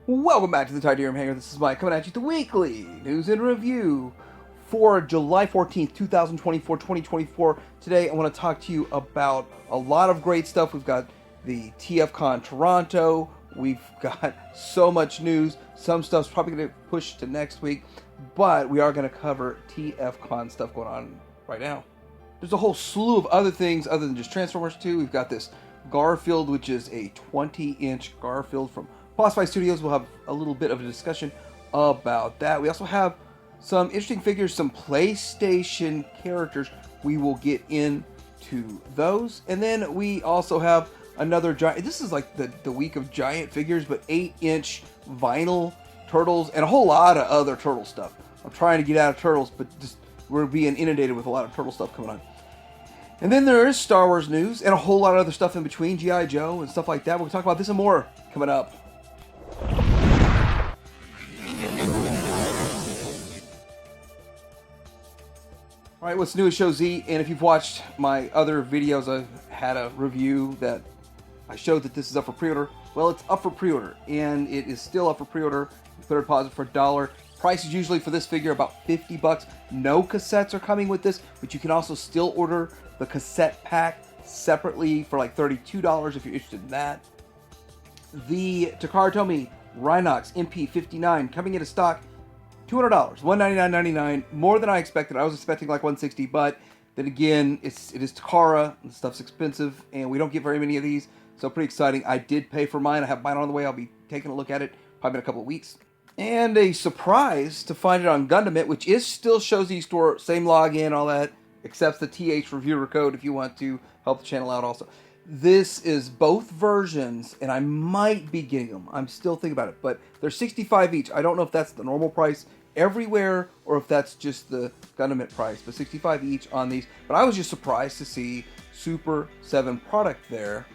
Welcome back to the Titanium Hangar. This is Mike coming at you with the weekly news and review for July 14th, 2024. Today I want to talk to you about a lot of great stuff. We've got the TFcon Toronto. We've got so much news. Some stuff's probably going to push to next week, but we are going to cover TFcon stuff going on right now. There's a whole slew of other things other than just Transformers 2. We've got this Garfield, which is a 20-inch Garfield from Boss Studios. We'll have a little bit of a discussion about that. We also have some interesting figures, some PlayStation characters. We will get into those. And then we also have another giant, this is like the week of giant figures, but 8-inch vinyl turtles and a whole lot of other turtle stuff. I'm trying to get out of turtles, but just we're being inundated with a lot of turtle stuff coming on. And then there is Star Wars news and a whole lot of other stuff in between, G.I. Joe and stuff like that. We'll talk about this and more coming up. Alright, what's new is Show Z, and if you've watched my other videos, I had a review that I showed that this is up for pre-order. Well, it's up for pre-order, and it is still up for pre-order. You put a deposit for $1. Price is usually for this figure about $50. No cassettes are coming with this, but you can also still order the cassette pack separately for like $32 if you're interested in that. The Takara Tomy Rhinox MP59 coming into stock, $200, $199.99, more than I expected. I was expecting like $160, but then again, it is Takara, and the stuff's expensive, and we don't get very many of these, so pretty exciting. I did pay for mine. I have mine on the way. I'll be taking a look at it probably in a couple of weeks. And a surprise to find it on Gundam, which is still Show Z store, same login, all that, accepts the TH reviewer code if you want to help the channel out also. This is both versions, and I might be getting them. I'm still thinking about it, but they're $65 each. I don't know if that's the normal price everywhere or if that's just the Gundam price, but $65 each on these. But I was just surprised to see Super 7 product there.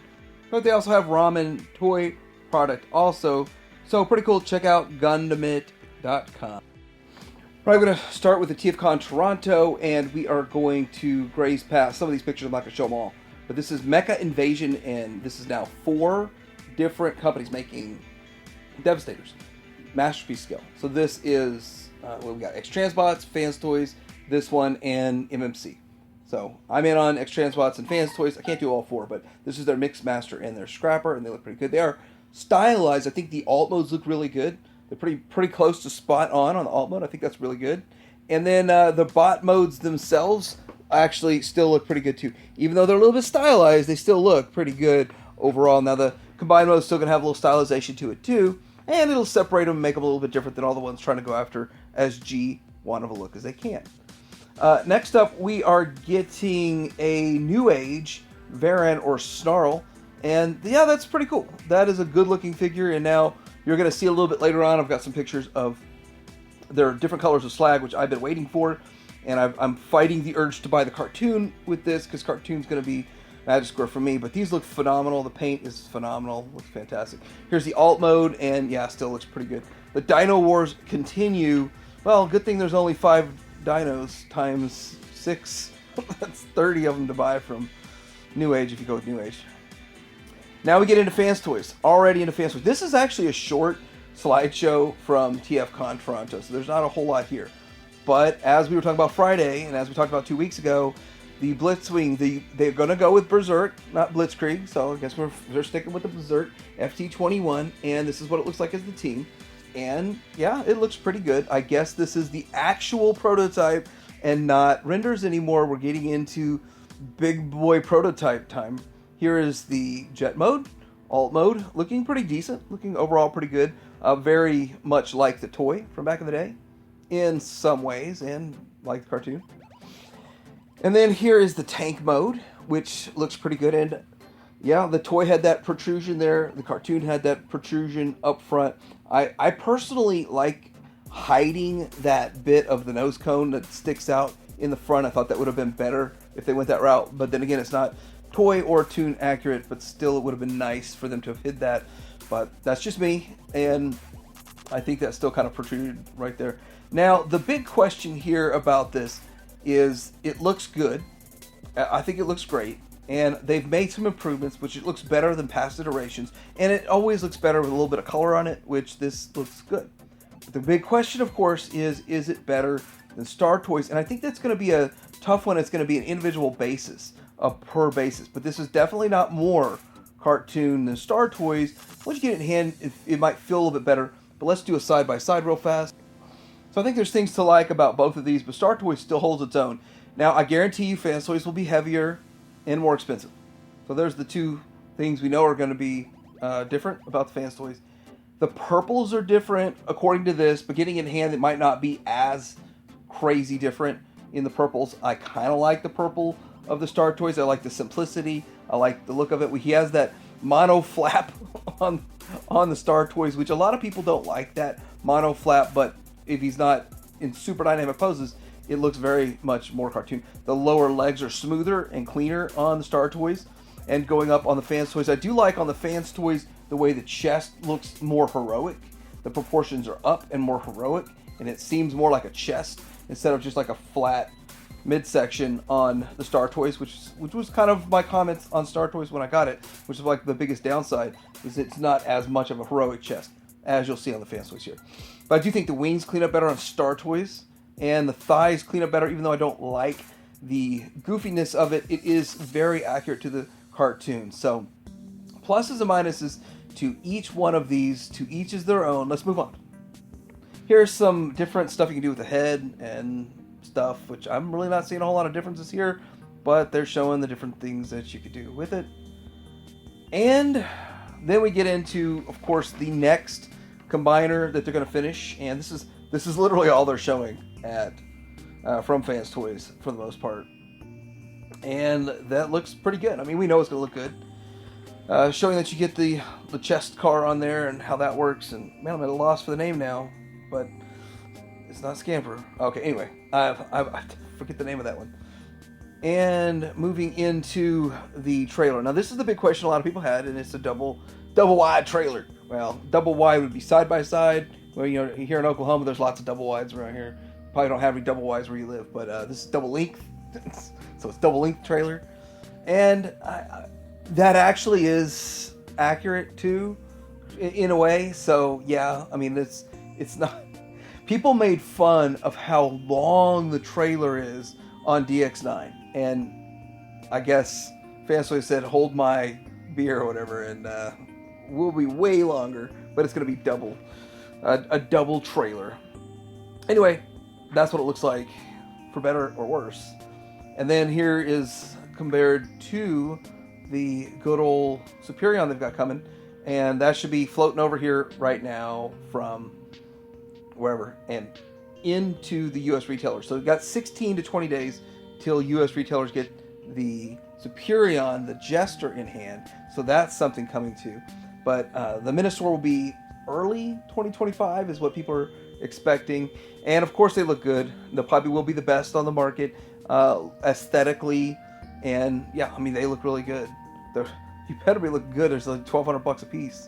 But they also have Ramen toy product also. So pretty cool. Check out Gundamit.com. Right, we're going to start with the TFcon Toronto, and we are going to graze past some of these pictures. I'm not going to show them all. But this is Mecha Invasion, and this is now 4 different companies making Devastators. Masterpiece scale. So this is, what we got? X-Transbots, Fans Toys, this one, and MMC. So I'm in on X-Transbots and Fans Toys. I can't do all 4, but this is their Mix Master and their Scrapper, and they look pretty good. They are stylized. I think the alt modes look really good. They're pretty close to spot on the alt mode. I think that's really good. And then the bot modes themselves actually still look pretty good too. Even though they're a little bit stylized, they still look pretty good overall. Now the combined mode is still going to have a little stylization to it too, and it'll separate them and make them a little bit different than all the ones trying to go after as G1 of a look as they can. Next up, we are getting a New Age Varan or Snarl, and yeah, that's pretty cool. That is a good looking figure, and now you're going to see a little bit later on, I've got some pictures of their different colors of slag, which I've been waiting for. And I'm fighting the urge to buy the cartoon with this, because cartoon's going to be Magic Square for me. But these look phenomenal. The paint is phenomenal. Looks fantastic. Here's the alt mode, and yeah, still looks pretty good. The Dino Wars continue. Well, good thing there's only 5 dinos times 6. That's 30 of them to buy from New Age if you go with New Age. Now we get into Fans Toys. Already into Fans Toys. This is actually a short slideshow from TFcon Toronto, so there's not a whole lot here. But as we were talking about Friday, and as we talked about 2 weeks ago, the Blitzwing, they're going to go with Berserk, not Blitzkrieg. So I guess they're sticking with the Berserk FT21, and this is what it looks like as the team. And yeah, it looks pretty good. I guess this is the actual prototype and not renders anymore. We're getting into big boy prototype time. Here is the jet mode, alt mode, looking pretty decent, looking overall pretty good. Very much like the toy from back in the day in some ways, and like the cartoon. And then here is the tank mode, which looks pretty good. And yeah, the toy had that protrusion there. The cartoon had that protrusion up front. I personally like hiding that bit of the nose cone that sticks out in the front. I thought that would have been better if they went that route. But then again, it's not toy or toon accurate, but still it would have been nice for them to have hid that. But that's just me, and I think that still kind of protruded right there. Now, the big question here about this is it looks good. I think it looks great. And they've made some improvements, which it looks better than past iterations. And it always looks better with a little bit of color on it, which this looks good. But the big question, of course, is it better than Star Toys? And I think that's going to be a tough one. It's going to be an individual basis, a per basis. But this is definitely not more cartoon than Star Toys. Once you get it in hand, it might feel a little bit better. But let's do a side-by-side real fast. So I think there's things to like about both of these, but Star Toys still holds its own. Now, I guarantee you Fans Toys will be heavier and more expensive. So there's the two things we know are going to be different about the Fans Toys. The purples are different according to this, but getting in hand, it might not be as crazy different in the purples. I kind of like the purple of the Star Toys. I like the simplicity. I like the look of it. He has that mono flap on the Star Toys, which a lot of people don't like that mono flap, but if he's not in super dynamic poses, it looks very much more cartoon. The lower legs are smoother and cleaner on the Star Toys. And going up on the Fans Toys, I do like on the Fans Toys the way the chest looks more heroic. The proportions are up and more heroic, and it seems more like a chest instead of just like a flat midsection on the Star Toys, which was kind of my comments on Star Toys when I got it, which is like the biggest downside, is it's not as much of a heroic chest as you'll see on the Fans Toys here. But I do think the wings clean up better on Star Toys, and the thighs clean up better, even though I don't like the goofiness of it. It is very accurate to the cartoon. So pluses and minuses to each one of these. To each is their own. Let's move on. Here's some different stuff you can do with the head and stuff, which I'm really not seeing a whole lot of differences here, but they're showing the different things that you could do with it. And then we get into, of course, the next combiner that they're going to finish, and this is literally all they're showing at from Fans Toys for the most part, and that looks pretty good. I mean, we know it's going to look good. Showing that you get the chest car on there and how that works, and man, I'm at a loss for the name now, but it's not Scamper. Okay, anyway, I forget the name of that one. And moving into the trailer. Now, this is the big question a lot of people had, and it's a double wide trailer. Well, double wide would be side by side. Well, you know, here in Oklahoma, there's lots of double wides around here. Probably don't have any double wides where you live, but this is double length, so it's double length trailer, and that actually is accurate too, in a way. So yeah, I mean, it's not. People made fun of how long the trailer is on DX9, and I guess Fans Toys said, "Hold my beer" or whatever, and will be way longer, but it's going to be double, a double trailer. Anyway, that's what it looks like, for better or worse. And then here is compared to the good old Superion they've got coming, and that should be floating over here right now from wherever and into the U.S. retailers. So we've got 16 to 20 days till U.S. retailers get the Superion, the Jester, in hand. So that's something coming too. But the Minosaur will be early 2025 is what people are expecting. And of course they look good. They probably will be the best on the market aesthetically. And yeah, I mean, they look really good. You better be looking good. There's like $1,200 a piece.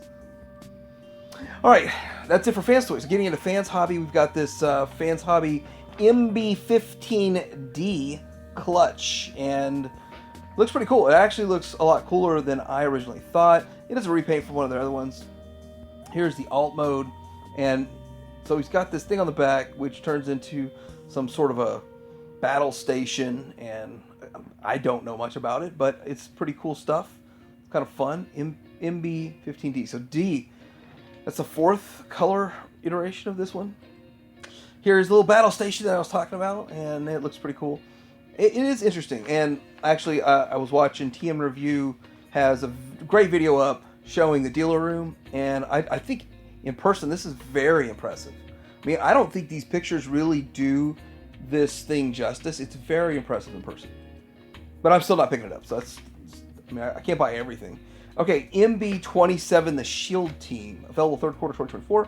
All right, that's it for Fans Toys. Getting into Fans Hobby, we've got this Fans Hobby MB15D clutch, and looks pretty cool. It actually looks a lot cooler than I originally thought. It is a repaint from one of their other ones. Here's the alt mode, and so he's got this thing on the back which turns into some sort of a battle station, and I don't know much about it, but it's pretty cool stuff. It's kind of fun. MB15D. So D, that's the fourth color iteration of this one. Here's the little battle station that I was talking about, and it looks pretty cool. It is interesting, and actually I was watching TM Review has a great video up showing the dealer room, and I think in person this is very impressive. I mean, I don't think these pictures really do this thing justice. It's very impressive in person, but I'm still not picking it up, so that's, I mean, I can't buy everything. Okay, MB27, the Shield Team, available third quarter 2024,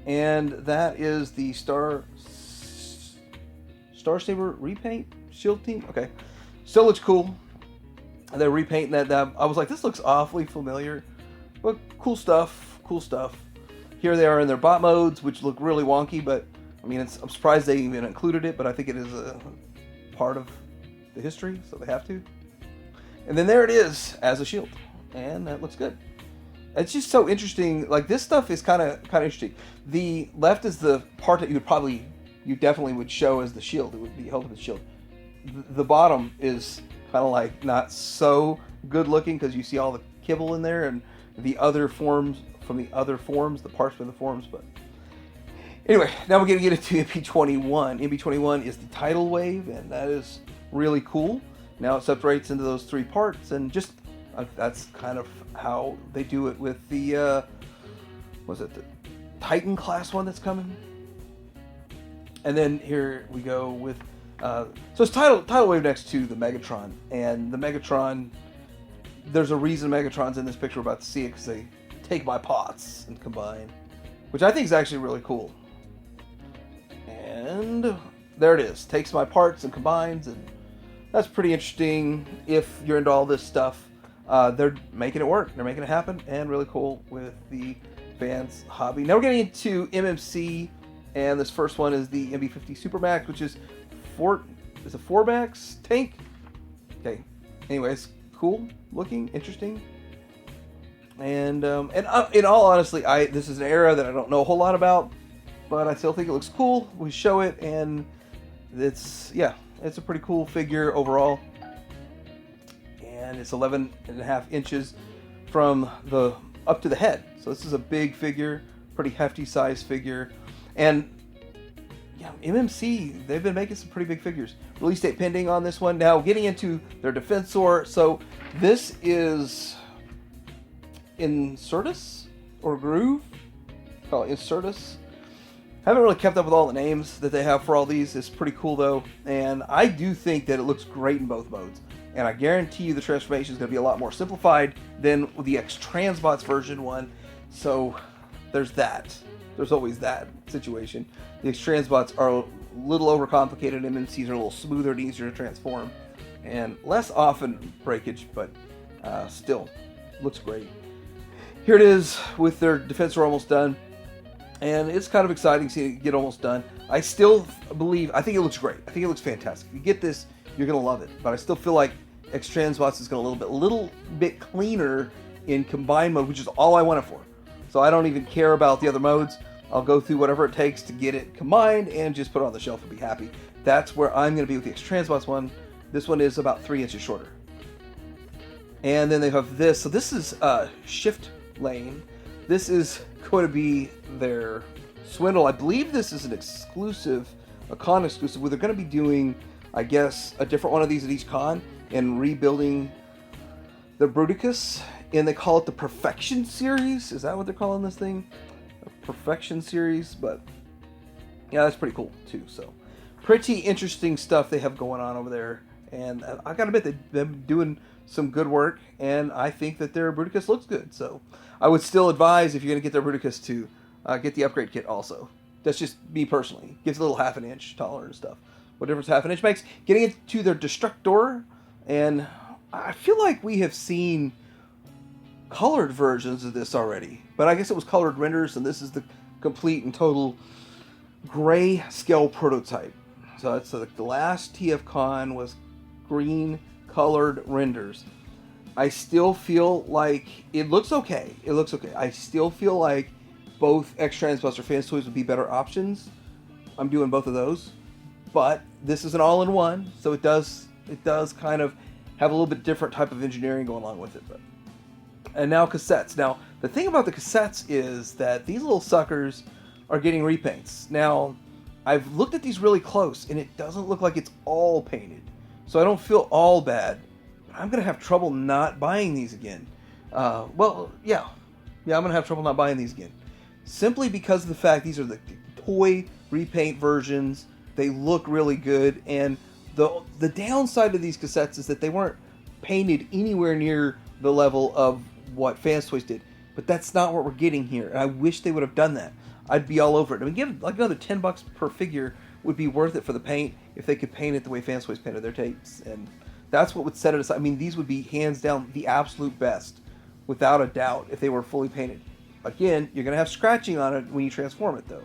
and that is the Star Saber repaint Shield Team. Okay, still looks cool. They're repainting that. I was like, this looks awfully familiar, but cool stuff. Cool stuff. Here they are in their bot modes, which look really wonky, but I mean, I'm surprised they even included it, but I think it is a part of the history, so they have to. And then there it is as a shield, and that looks good. It's just so interesting. Like, this stuff is kind of interesting. The left is the part that you definitely would show as the shield. It would be held with the shield. The bottom is kind of like not so good looking because you see all the kibble in there and the other forms from the other forms, the parts from the forms. But anyway, now we're going to get into MP21. MP21 is the tidal wave, and that is really cool. Now it separates into those three parts, and just that's kind of how they do it with the the Titan class one that's coming. And then here we go with so it's tidal wave next to the Megatron, and the Megatron, there's a reason Megatron's in this picture. We're about to see it because they take my pots and combine, which I think is actually really cool. And there it is, takes my parts and combines, and that's pretty interesting. If you're into all this stuff, they're making it work, they're making it happen, and really cool with the fans hobby. Now we're getting into MMC, and this first one is the MB50 Supermax, which is a 4max tank. Okay, anyways, cool looking, interesting, and in all honesty, this is an era that I don't know a whole lot about, but I still think it looks cool. We show it, and it's a pretty cool figure overall, and it's 11.5 inches from the up to the head. So this is a big figure, pretty hefty size figure, and MMC, they've been making some pretty big figures. Release date pending on this one. Now getting into their Defensor. So this is Insertus or Groove. Call it Insertus. Haven't really kept up with all the names that they have for all these. It's pretty cool though, and I do think that it looks great in both modes. And I guarantee you the transformation is going to be a lot more simplified than the X-Transbots version one. So there's that. There's always that situation. The X-Transbots are a little overcomplicated, and MMCs are a little smoother and easier to transform, and less often breakage, but still looks great. Here it is with their Defensor almost done, and it's kind of exciting seeing it get almost done. I still I think it looks great. I think it looks fantastic. If you get this, you're going to love it, but I still feel like X-Transbots is going a little bit cleaner in combined mode, which is all I want it for. So I don't even care about the other modes. I'll go through whatever it takes to get it combined and just put it on the shelf and be happy. That's where I'm going to be with the X-Transbots one. This one is about 3 inches shorter. And then they have this. So this is Shift Lane. This is going to be their Swindle. I believe this is an exclusive, a con exclusive, where they're going to be doing, I guess, a different one of these at each con and rebuilding the Bruticus. And they call it the Perfection Series. Is that what they're calling this thing? A Perfection Series. But yeah, that's pretty cool too. So pretty interesting stuff they have going on over there. And I gotta admit, they've been doing some good work, and I think that their Bruticus looks good. So I would still advise, if you're gonna get their Bruticus, to get the upgrade kit also. That's just me personally. Gives a little half an inch taller and stuff. What difference half an inch makes? Getting into their Destructor, and I feel like we have seen colored versions of this already, but I guess it was colored renders, and this is the complete and total gray scale prototype. So it's the last TFcon was green colored renders. I still feel like it looks okay. It looks okay. I still feel like both X-Transbots or Fans Toys would be better options. I'm doing both of those, but this is an all-in-one, so it does kind of have a little bit different type of engineering going along with it. But and now cassettes. Now the thing about the cassettes is that these little suckers are getting repaints. Now I've looked at these really close, and it doesn't look like it's all painted, so I don't feel all bad. But I'm gonna have trouble not buying these again. I'm gonna have trouble not buying these again, simply because of the fact these are the toy repaint versions. They look really good, and the downside of these cassettes is that they weren't painted anywhere near the level of what Fans Toys did. But that's not what we're getting here, and I wish they would have done that. I'd be all over it. I mean, give like another $10 per figure would be worth it for the paint if they could paint it the way Fans Toys painted their tapes, and that's what would set it aside. I mean, these would be hands down the absolute best, without a doubt, if they were fully painted. Again, you're gonna have scratching on it when you transform it, though.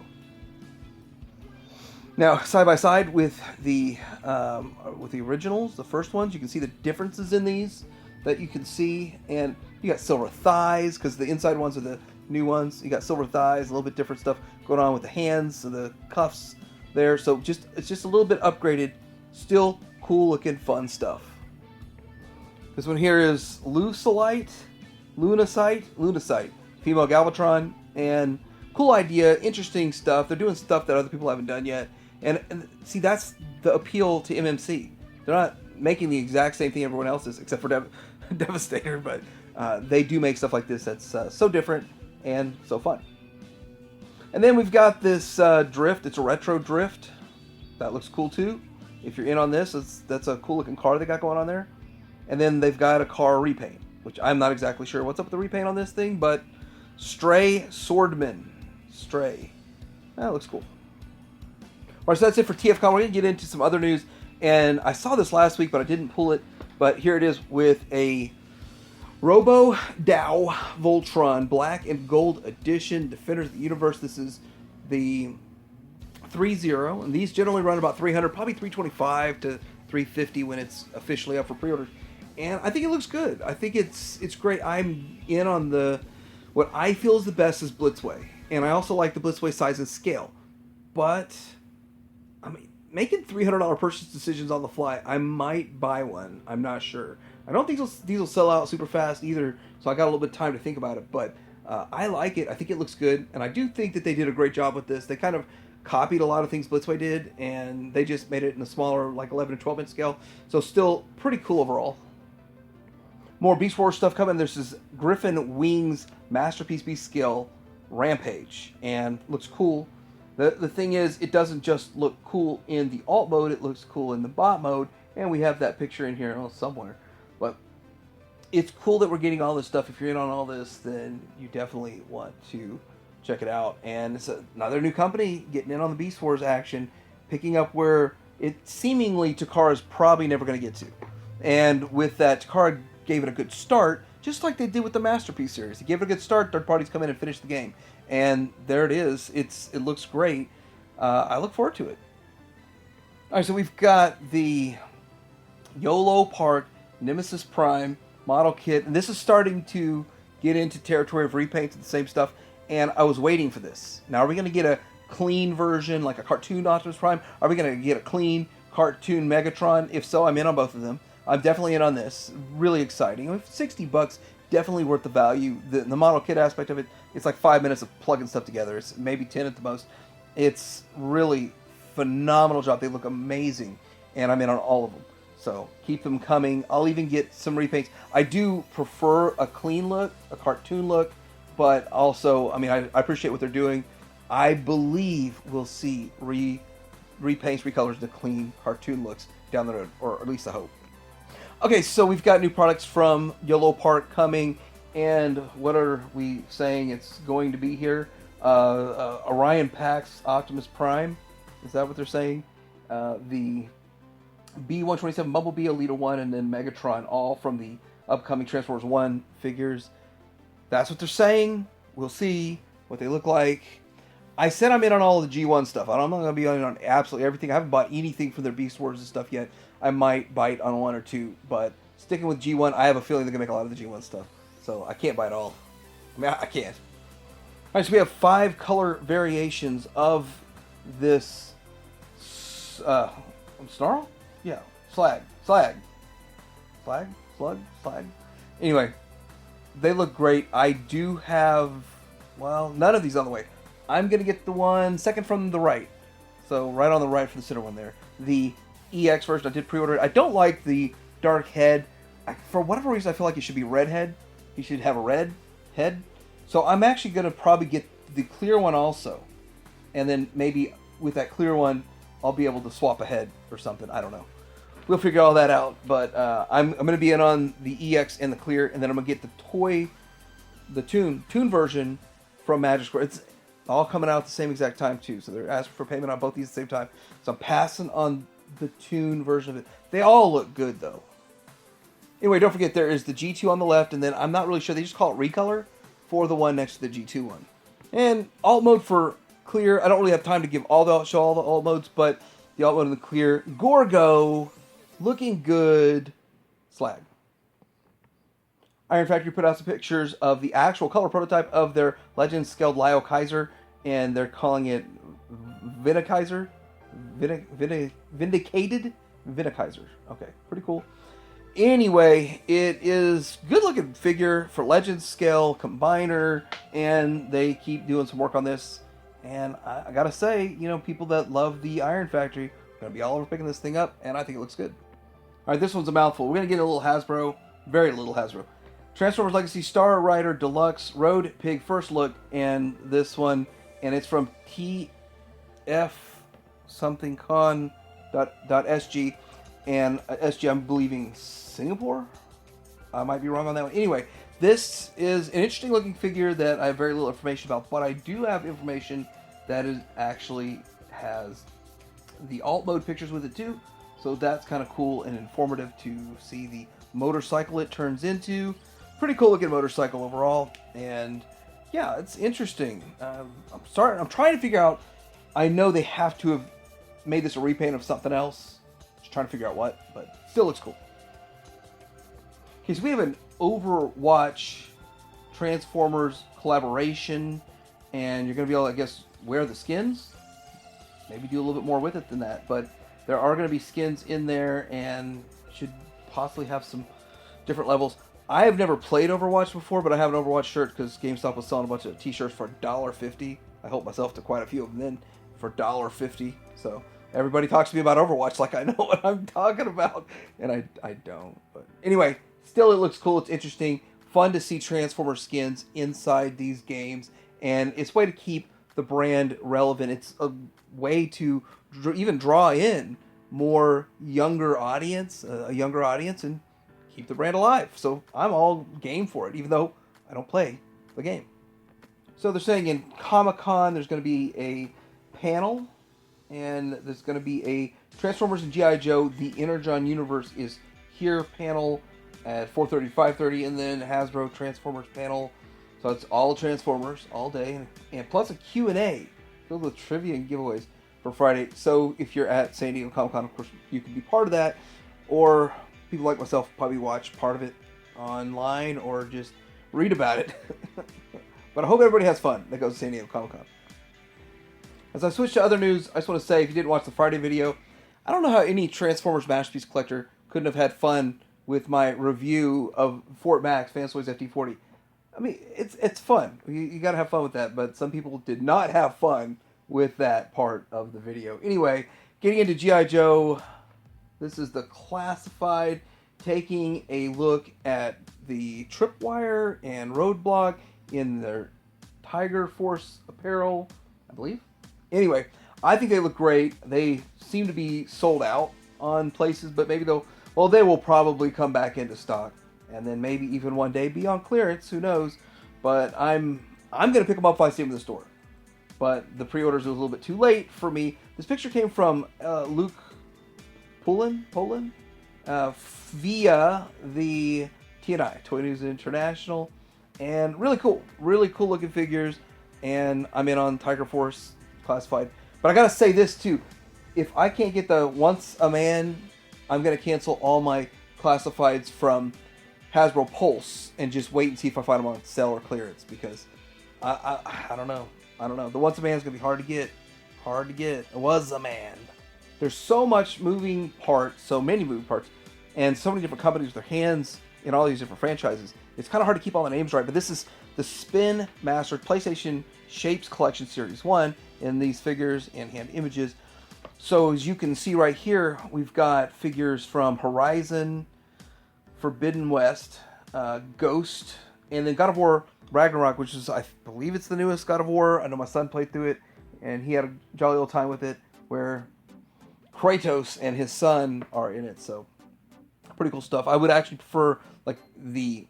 Now, side by side with the originals, the first ones, you can see the differences in these. that you can see. And you got silver thighs, because the inside ones are the new ones. You got silver thighs, a little bit different stuff going on with the hands and the cuffs there. So it's just a little bit upgraded. Still cool looking, fun stuff. This one here is Lunacite, female Galvatron, and cool idea, interesting stuff. They're doing stuff that other people haven't done yet. And see, that's the appeal to MMC. They're not making the exact same thing everyone else is, except for Devastator, but they do make stuff like this that's so different and so fun. And then we've got this drift. It's a retro drift. That looks cool too. If you're in on this, that's a cool looking car they got going on there. And then they've got a car repaint, which I'm not exactly sure what's up with the repaint on this thing, but Stray Swordman. Stray. That looks cool. Alright, so that's it for TFcon. We're going to get into some other news. And I saw this last week, but I didn't pull it. But here it is with a Robo Dow Voltron Black and Gold Edition Defenders of the Universe. This is the 3.0, and these generally run about 300, probably 325 to 350 when it's officially up for pre-orders. And I think it looks good. I think it's great. I'm in on what I feel is the best is Blitzway, and I also like the Blitzway size and scale. But I mean, making $300 purchase decisions on the fly, I might buy one. I'm not sure. I don't think these will sell out super fast either, so I got a little bit of time to think about it. But I like it. I think it looks good, and I do think that they did a great job with this. They kind of copied a lot of things Blitzway did, and they just made it in a smaller, like 11 and 12 inch scale. So still pretty cool overall. More Beast Wars stuff coming. There's this Griffin Wings Masterpiece Beast Scale Rampage, and looks cool. The thing is, it doesn't just look cool in the alt mode, it looks cool in the bot mode, and we have that picture in here somewhere. But it's cool that we're getting all this stuff. If you're in on all this, then you definitely want to check it out. And it's another new company getting in on the Beast Wars action, picking up where it seemingly Takara's probably never going to get to. And with that, Takara gave it a good start, just like they did with the Masterpiece series. They gave it a good start, third parties come in and finish the game. And there it is. It looks great. I look forward to it. All right, so we've got the YOLO Park Nemesis Prime model kit. And this is starting to get into territory of repaints and the same stuff. And I was waiting for this. Now, are we going to get a clean version, like a cartoon Optimus Prime? Are we going to get a clean cartoon Megatron? If so, I'm in on both of them. I'm definitely in on this. Really exciting. I mean, $60, definitely worth the value. The model kit aspect of it, it's like 5 minutes of plugging stuff together. It's maybe 10 at the most. It's really phenomenal job. They look amazing, and I'm in on all of them. So keep them coming. I'll even get some repaints. I do prefer a clean look, a cartoon look, but also, I mean, I appreciate what they're doing. I believe we'll see repaints, recolors, the clean cartoon looks down the road, or at least I hope. Okay, so we've got new products from YOLO Park coming, and what are we saying it's going to be here? Orion Pax Optimus Prime, is that what they're saying? The B-127 Bumblebee, Elita 1, and then Megatron, all from the upcoming Transformers 1 figures. That's what they're saying. We'll see what they look like. I said I'm in on all of the G1 stuff. I'm not going to be in on absolutely everything. I haven't bought anything from their Beast Wars and stuff yet. I might bite on one or two, but sticking with G1, I have a feeling they're going to make a lot of the G1 stuff. So I can't buy it all. I mean, I can't. All right, so we have 5 color variations of this Snarl? Yeah, Slag. Anyway, they look great. I do have, well, none of these on the way. I'm going to get the one second from the right. So right on the right for the center one there. The EX version, I did pre-order it. I don't like the dark head. For whatever reason, I feel like it should be red head. He should have a red head. So I'm actually going to probably get the clear one also. And then maybe with that clear one, I'll be able to swap a head or something. I don't know. We'll figure all that out. But I'm going to be in on the EX and the clear. And then I'm going to get the Toon version from Magic Square. It's all coming out at the same exact time too. So they're asking for payment on both these at the same time. So I'm passing on the Toon version of it. They all look good though. Anyway, don't forget there is the G2 on the left, and then I'm not really sure, they just call it recolor for the one next to the G2 one. And alt mode for clear, I don't really have time to show all the alt modes, but the alt mode in the clear, Gorgo, looking good, Slag. Iron Factory put out some pictures of the actual color prototype of their Legend scaled Lyle Kaiser, and they're calling it Vindicated? Vindicaiser. Okay, pretty cool. Anyway, it is good looking figure for Legend scale combiner, and they keep doing some work on this. And I gotta say, you know, people that love the Iron Factory are gonna be all over picking this thing up, and I think it looks good. All right, this one's a mouthful. We're gonna get a little Hasbro, very little Hasbro. Transformers Legacy Star Rider Deluxe Road Pig First Look, and this one, and it's from TF something con.sg, and SG, I'm believing Singapore. I might be wrong on that one. Anyway, this is an interesting looking figure that I have very little information about, but I do have information that it actually has the alt mode pictures with it too. So that's kind of cool and informative to see the motorcycle it turns into. Pretty cool looking motorcycle overall, and yeah, it's interesting. I'm trying to figure out. I know they have to have made this a repaint of something else. Just trying to figure out what, but still looks cool. Okay, so we have an Overwatch Transformers collaboration, and you're going to be able to, I guess, wear the skins. Maybe do a little bit more with it than that, but there are going to be skins in there, and should possibly have some different levels. I have never played Overwatch before, but I have an Overwatch shirt because GameStop was selling a bunch of t-shirts for $1.50. I helped myself to quite a few of them then for $1.50. So everybody talks to me about Overwatch like I know what I'm talking about, and I don't. But anyway, still it looks cool. It's interesting. Fun to see Transformer skins inside these games, and it's a way to keep the brand relevant. It's a way to even draw in more younger audience, and keep the brand alive. So I'm all game for it, even though I don't play the game. So they're saying in Comic-Con there's going to be a panel, and there's going to be a Transformers and G.I. Joe, the Energon Universe is Here panel at 4:30 to 5:30, and then Hasbro Transformers panel. So it's all Transformers all day, and plus a Q&A filled with trivia and giveaways for Friday. So if you're at San Diego Comic-Con, of course, you can be part of that, or people like myself probably watch part of it online or just read about it. But I hope everybody has fun that goes to San Diego Comic-Con. As I switch to other news, I just want to say, if you didn't watch the Friday video, I don't know how any Transformers Masterpiece collector couldn't have had fun with my review of Fort Max Fans Toys FD40. I mean, it's fun. You got to have fun with that, but some people did not have fun with that part of the video. Anyway, getting into G.I. Joe, this is the Classified, taking a look at the Tripwire and Roadblock in their Tiger Force apparel, I believe. Anyway, I think they look great. They seem to be sold out on places, but maybe they will probably come back into stock, and then maybe even one day be on clearance. Who knows? But I'm gonna pick them up if I see them in the store. But the pre-orders was a little bit too late for me. This picture came from Luke Poland via the TNI, Toy News International, and really cool looking figures. And I'm in on Tiger Force Classified. But I gotta say this too: if I can't get the Once a Man, I'm gonna cancel all my classifieds from Hasbro Pulse and just wait and see if I find them on sale or clearance, because I don't know. The Once a Man is gonna be hard to get. It was a man. There's so much moving parts, so many moving parts, and so many different companies with their hands in all these different franchises. It's kind of hard to keep all the names right, but this is the Spin Master PlayStation Shapes Collection Series 1 in these figures and hand images. So as you can see right here, we've got figures from Horizon, Forbidden West, Ghost, and then God of War Ragnarok, which is, I believe it's the newest God of War. I know my son played through it, and he had a jolly old time with it, where Kratos and his son are in it. So pretty cool stuff. I would actually prefer like the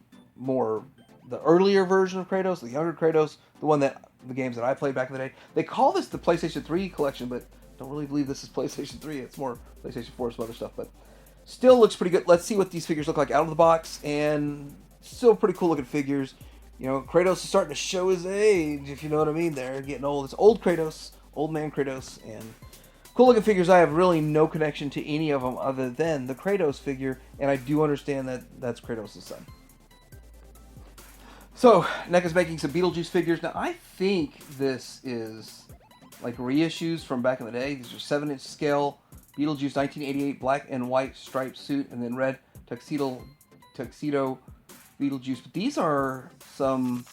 earlier version of Kratos, the younger Kratos, the games that I played back in the day. They call this the PlayStation 3 collection, but don't really believe this is PlayStation 3. It's more PlayStation 4, some other stuff, but still looks pretty good. Let's see what these figures look like out of the box, and still pretty cool looking figures. You know, Kratos is starting to show his age, if you know what I mean. They're getting old. It's old Kratos, old man Kratos, and cool looking figures. I have really no connection to any of them other than the Kratos figure, and I do understand that that's Kratos' son. So, NECA's making some Beetlejuice figures. Now, I think this is like reissues from back in the day. These are 7-inch scale Beetlejuice 1988 black and white striped suit, and then red tuxedo Beetlejuice. But these are some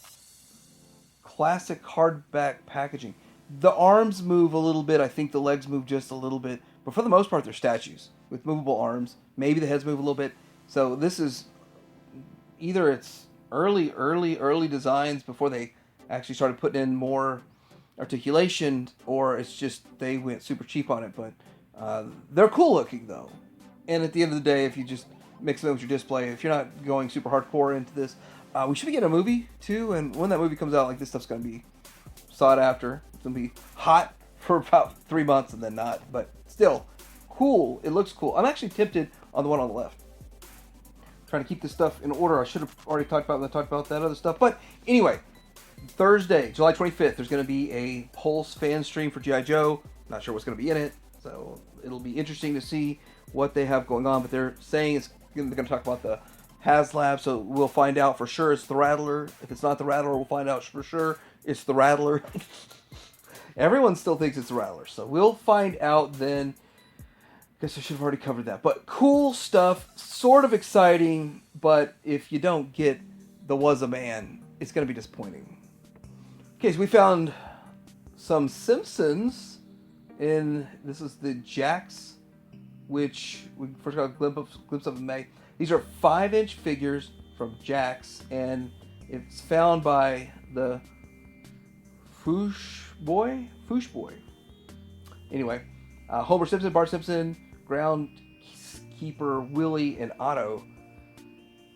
classic hardback packaging. The arms move a little bit. I think the legs move just a little bit. But for the most part, they're statues with movable arms. Maybe the heads move a little bit. So this is either it's early designs before they actually started putting in more articulation, or it's just they went super cheap on it. But they're cool looking though. And at the end of the day, if you just mix them with your display, if you're not going super hardcore into this, we should be getting a movie too. And when that movie comes out, like this stuff's gonna be sought after. It's gonna be hot for about 3 months and then not. But still, cool. It looks cool. I'm actually tempted on the one on the left. Trying to keep this stuff in order. I should have already talked about that other stuff. But anyway, Thursday, July 25th, there's going to be a Pulse fan stream for G.I. Joe. Not sure what's going to be in it, so it'll be interesting to see what they have going on. But they're saying they're going to talk about the HasLab, so we'll find out for sure it's the Rattler. If it's not the Rattler, we'll find out for sure it's the Rattler. Everyone still thinks it's the Rattler, so we'll find out then. Guess I should have already covered that. But cool stuff, sort of exciting, but if you don't get the Was a Man, it's going to be disappointing. Okay, so we found some Simpsons this is the Jax, which we first got a glimpse of in May. These are 5-inch figures from Jax, and it's found by the Foosh Boy. Anyway, Homer Simpson, Bart Simpson, Groundskeeper Willie, and Otto.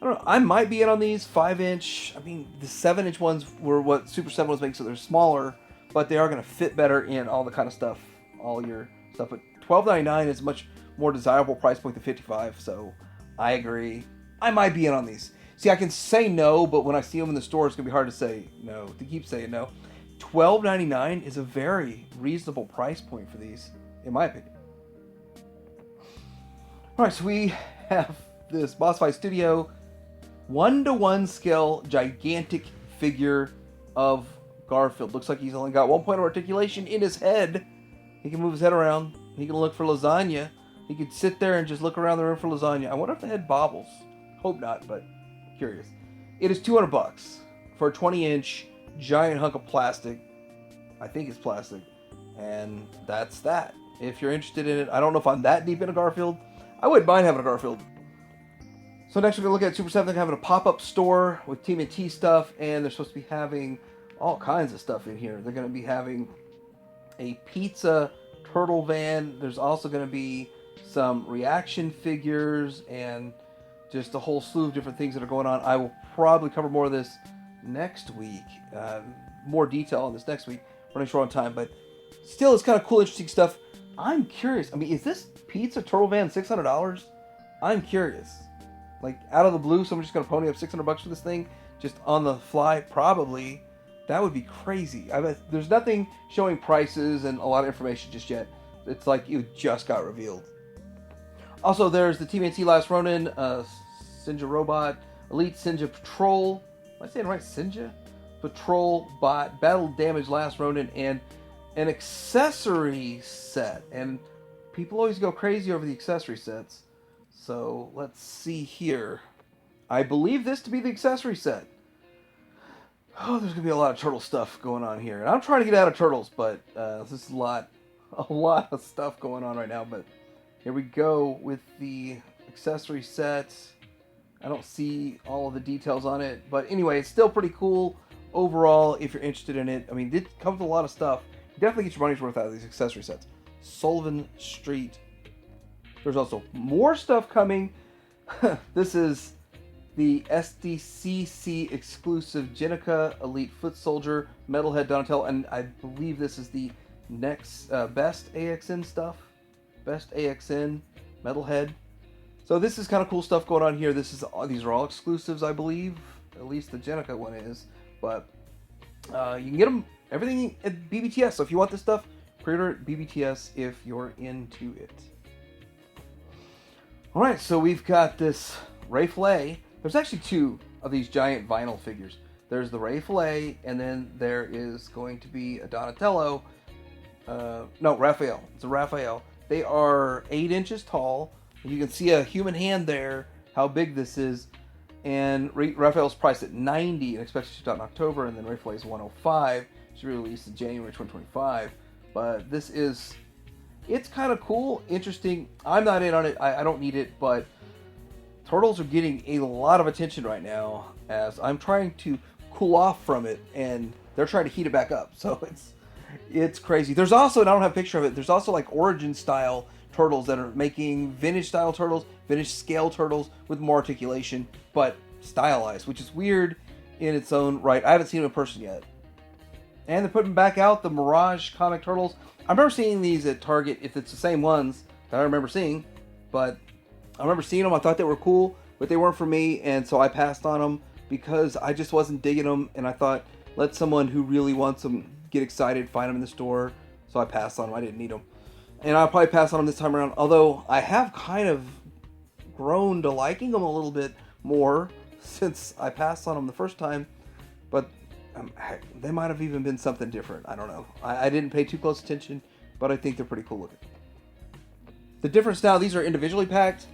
I don't know. I might be in on these 5-inch. I mean, the 7-inch ones were what Super 7 was making, so they're smaller, but they are going to fit better in all the kind of stuff, all your stuff. But $12.99 is a much more desirable price point than $55, so I agree. I might be in on these. See, I can say no, but when I see them in the store, it's going to be hard to say no, to keep saying no. $12.99 is a very reasonable price point for these, in my opinion. Alright, so we have this Boss Fight Studio 1-to-1 scale gigantic figure of Garfield. Looks like he's only got 1 point of articulation in his head. He can move his head around. He can look for lasagna. He could sit there and just look around the room for lasagna. I wonder if the head bobbles. Hope not, but curious. It is $200 for a 20-inch giant hunk of plastic. I think it's plastic. And that's that. If you're interested in it, I don't know if I'm that deep into Garfield. I wouldn't mind having a Garfield. So next we're going to look at Super 7. They're having a pop-up store with Tmnt stuff, and they're supposed to be having all kinds of stuff in here. They're going to be having a pizza turtle van. There's also going to be some reaction figures and just a whole slew of different things that are going on. I will probably cover more of this next week. More detail on this next week. Running short on time, but still it's kind of cool, interesting stuff. I'm curious. I mean, is this pizza turtle van $600? I'm curious. Like, out of the blue, someone's just going to pony up $600 for this thing? Just on the fly? Probably. That would be crazy. I bet there's nothing showing prices and a lot of information just yet. It's like it just got revealed. Also, there's the Tmnt Last Ronin, Sinja Robot, Elite Sinja Patrol. Am I saying it right? Sinja? Patrol Bot, Battle Damage Last Ronin, and an accessory set. And people always go crazy over the accessory sets. So let's see here. I believe this to be the accessory set. Oh, there's going to be a lot of turtle stuff going on here. And I'm trying to get out of turtles, but this is a lot of stuff going on right now. But here we go with the accessory set. I don't see all of the details on it. But anyway, it's still pretty cool overall if you're interested in it. I mean, it comes with a lot of stuff. Definitely get your money's worth out of these accessory sets. Sullivan Street. There's also more stuff coming. This is the SDCC exclusive Jenica Elite Foot Soldier Metalhead Donatello, and I believe this is the next best AXN stuff. Best AXN Metalhead. So this is kind of cool stuff going on here. These are all exclusives, I believe. At least the Jenica one is. But you can get them, everything at BBTS. So if you want this stuff, pre-order at BBTS if you're into it. Alright, so we've got this Ray Flay. There's actually 2 of these giant vinyl figures. there's the Ray Fillet, and then there is going to be a Donatello. No, Raphael. It's a Raphael. They are 8 inches tall. You can see a human hand there, how big this is. And Raphael's priced at $90 and expected to ship out in October, and then Ray Fillet is $105. Should be released in January 2025. But this is, it's kind of cool, interesting. I'm not in on it. I don't need it, but Turtles are getting a lot of attention right now as I'm trying to cool off from it, and they're trying to heat it back up. So it's crazy. There's also, and I don't have a picture of it, there's also like origin style Turtles that are making vintage style Turtles, vintage scale Turtles with more articulation, but stylized, which is weird in its own right. I haven't seen them in person yet. And they're putting back out the Mirage comic Turtles. I remember seeing these at Target, if it's the same ones that I remember seeing, but I remember seeing them. I thought they were cool, but they weren't for me, and so I passed on them because I just wasn't digging them, and I thought, let someone who really wants them get excited, find them in the store, so I passed on them. I didn't need them. And I'll probably pass on them this time around, although I have kind of grown to liking them a little bit more since I passed on them the first time, but they might have even been something different. I don't know. I didn't pay too close attention, but I think they're pretty cool looking. The difference now, these are individually packed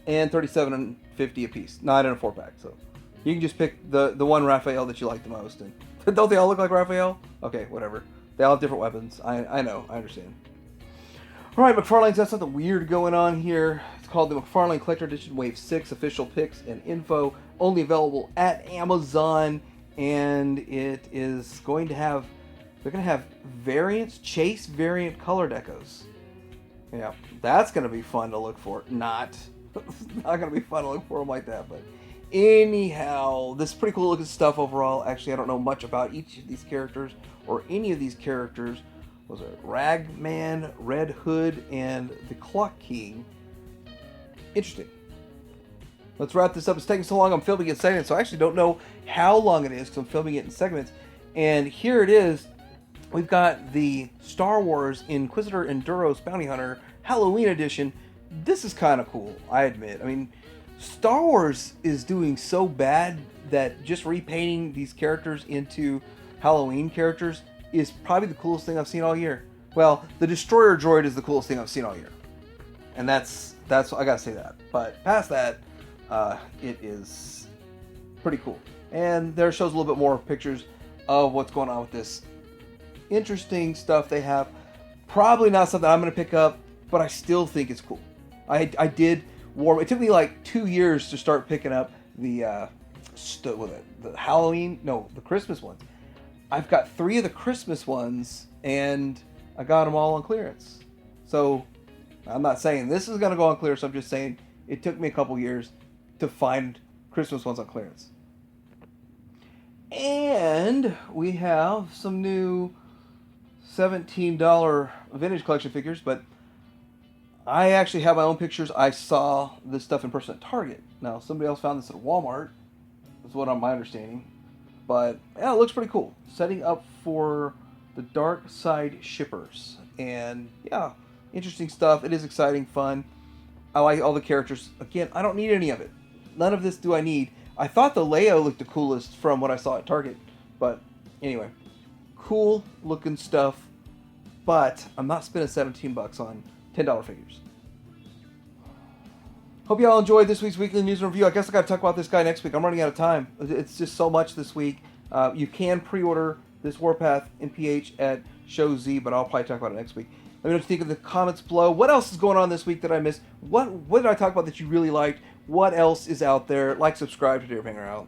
and $37.50 a piece, not in a 4-pack. So you can just pick the one Raphael that you like the most. And don't they all look like Raphael? Okay, whatever. They all have different weapons. I know. I understand. All right, McFarlane's got something weird going on here. It's called the McFarlane Collector Edition Wave 6 official picks and info, only available at Amazon. And it is going to have, they're going to have variants, chase variant color decos. Yeah, that's going to be fun to look for. Not going to be fun to look for them like that, but anyhow, this is pretty cool looking stuff overall. Actually, I don't know much about each of these characters or any of these characters. Was it Ragman, Red Hood, and the Clock King? Interesting. Let's wrap this up. It's taking so long. I'm filming it in segments, so I actually don't know how long it is because I'm filming it in segments. And here it is. We've got the Star Wars Inquisitor and Duros Bounty Hunter Halloween Edition. This is kind of cool, I admit. I mean, Star Wars is doing so bad that just repainting these characters into Halloween characters is probably the coolest thing I've seen all year. Well, the Destroyer Droid is the coolest thing I've seen all year. And that's I gotta say that. But past that, it is pretty cool. And there shows a little bit more pictures of what's going on with this interesting stuff they have. Probably not something I'm going to pick up, but I still think it's cool. I did warm. It took me like 2 years to start picking up the Halloween, no, the Christmas ones. I've got 3 of the Christmas ones, and I got them all on clearance. So I'm not saying this is going to go on clearance. I'm just saying it took me a couple years to find Christmas ones on clearance. And we have some new $17 vintage collection figures, but I actually have my own pictures. I saw this stuff in person at Target. Now, somebody else found this at Walmart. That's what my understanding. But, yeah, it looks pretty cool. Setting up for the Dark Side Shippers. And, yeah, interesting stuff. It is exciting, fun. I like all the characters. Again, I don't need any of it. None of this do I need. I thought the Leo looked the coolest from what I saw at Target. But, anyway, cool looking stuff. But I'm not spending $17 on $10 figures. Hope you all enjoyed this week's weekly news and review. I guess I got to talk about this guy next week. I'm running out of time. It's just so much this week. You can pre-order this Warpath NPH at Show Z, but I'll probably talk about it next week. Let me know what you think in the comments below. What else is going on this week that I missed? What did I talk about that you really liked? What else is out there? Like, subscribe to Dave Hanger out.